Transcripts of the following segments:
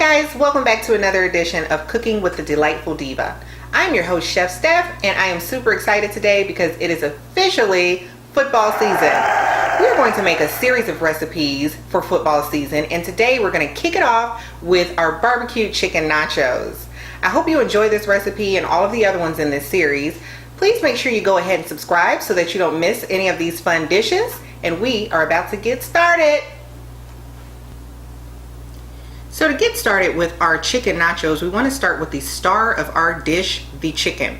guys, welcome back to another edition of Cooking with the Delightful Diva. I'm your host, Chef Steph, and I am super excited today because it is officially football season. We're going to make a series of recipes for football season, and today we're going to kick it off with our barbecue chicken nachos. I hope you enjoy this recipe and all of the other ones in this series. Please make sure you go ahead and subscribe so that you don't miss any of these fun dishes, and we are about to get started. So to get started with our chicken nachos, we want to start with the star of our dish, the chicken.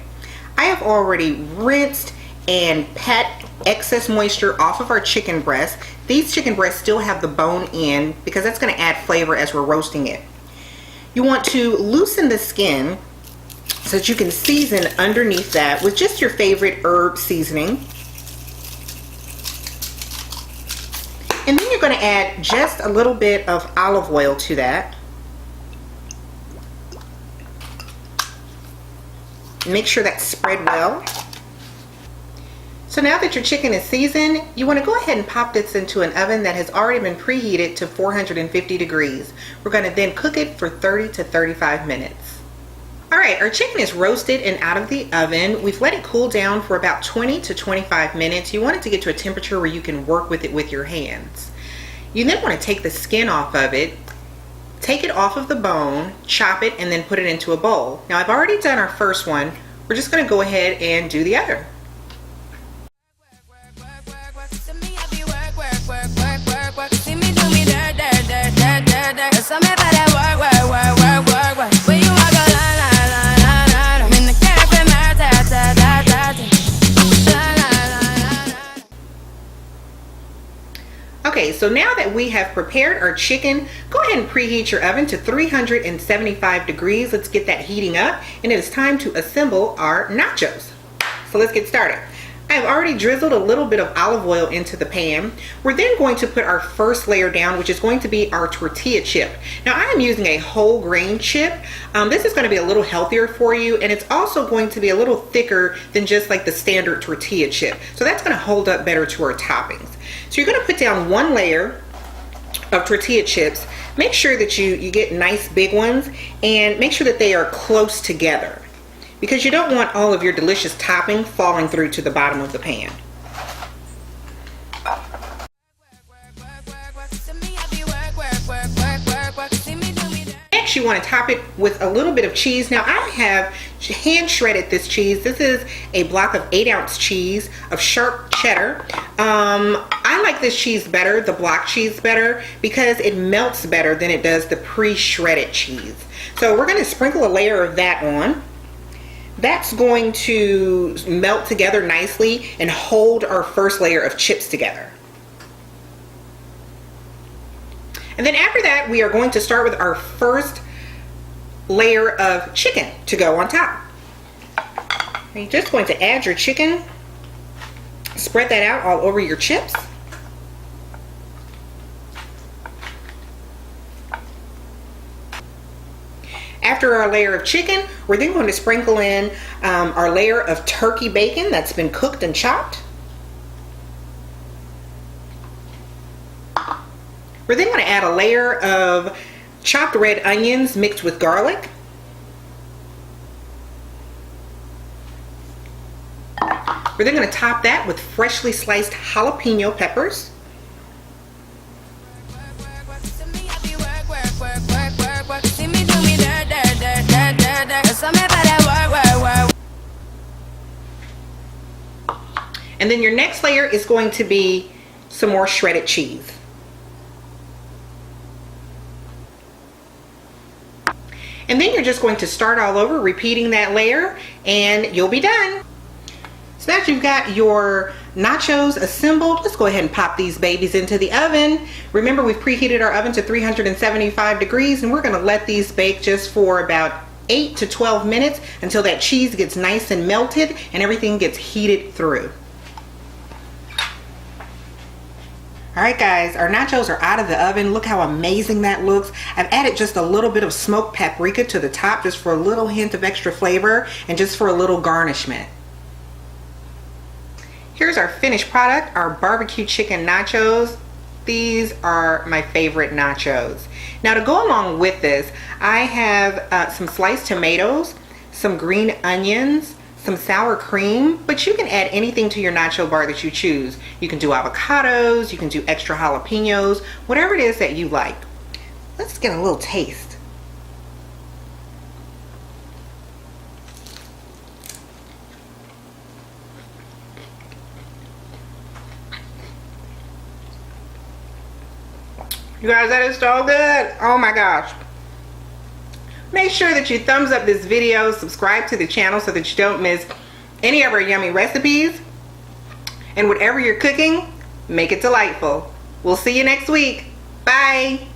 I have already rinsed and pat excess moisture off of our chicken breast. These chicken breasts still have the bone in because that's going to add flavor as we're roasting it. You want to loosen the skin so that you can season underneath that with just your favorite herb seasoning. And then you're going to add just a little bit of olive oil to that. Make sure that's spread well. So now that your chicken is seasoned, you want to go ahead and pop this into an oven that has already been preheated to 450 degrees. We're going to then cook it for 30 to 35 minutes. Alright, our chicken is roasted and out of the oven. We've let it cool down for about 20 to 25 minutes. You want it to get to a temperature where you can work with it with your hands. You then want to take the skin off of it, take it off of the bone, chop it, and then put it into a bowl. Now I've already done our first one. We're just going to go ahead and do the other. Okay, so now that we have prepared our chicken, go ahead and preheat your oven to 375 degrees. Let's get that heating up, and it is time to assemble our nachos. So let's get started. I have already drizzled a little bit of olive oil into the pan. We're then going to put our first layer down, which is going to be our tortilla chip. Now I am using a whole grain chip. This is going to be a little healthier for you, and it's also going to be a little thicker than just like the standard tortilla chip. So that's going to hold up better to our toppings. So you're going to put down one layer of tortilla chips. Make sure that you get nice big ones, and make sure that they are close together, because you don't want all of your delicious topping falling through to the bottom of the pan. Next, you want to top it with a little bit of cheese. Now I have hand shredded this cheese. This is a block of 8-ounce cheese of sharp cheddar. I like this cheese better, the block cheese better, because it melts better than it does the pre-shredded cheese. So we're going to sprinkle a layer of that on. That's going to melt together nicely and hold our first layer of chips together. And then after that, we are going to start with our first layer of chicken to go on top. You're just going to add your chicken, spread that out all over your chips. After our layer of chicken, we're then going to sprinkle in our layer of turkey bacon that's been cooked and chopped. We're then going to add a layer of chopped red onions mixed with garlic. We're then going to top that with freshly sliced jalapeno peppers. And then your next layer is going to be some more shredded cheese. And then you're just going to start all over, repeating that layer, and you'll be done. So now that you've got your nachos assembled, let's go ahead and pop these babies into the oven. Remember, we've preheated our oven to 375 degrees, and we're going to let these bake just for about 8 to 12 minutes until that cheese gets nice and melted and everything gets heated through. Alright guys, our nachos are out of the oven. Look how amazing that looks. I've added just a little bit of smoked paprika to the top just for a little hint of extra flavor and just for a little garnishment. Here's our finished product, our barbecue chicken nachos. These are my favorite nachos. Now to go along with this, I have some sliced tomatoes, some green onions, some sour cream, but you can add anything to your nacho bar that you choose. You can do avocados, you can do extra jalapenos, whatever it is that you like. Let's get a little taste. You guys, that is so good. Oh my gosh. Make sure that you thumbs up this video, subscribe to the channel so that you don't miss any of our yummy recipes. And whatever you're cooking, make it delightful. We'll see you next week. Bye.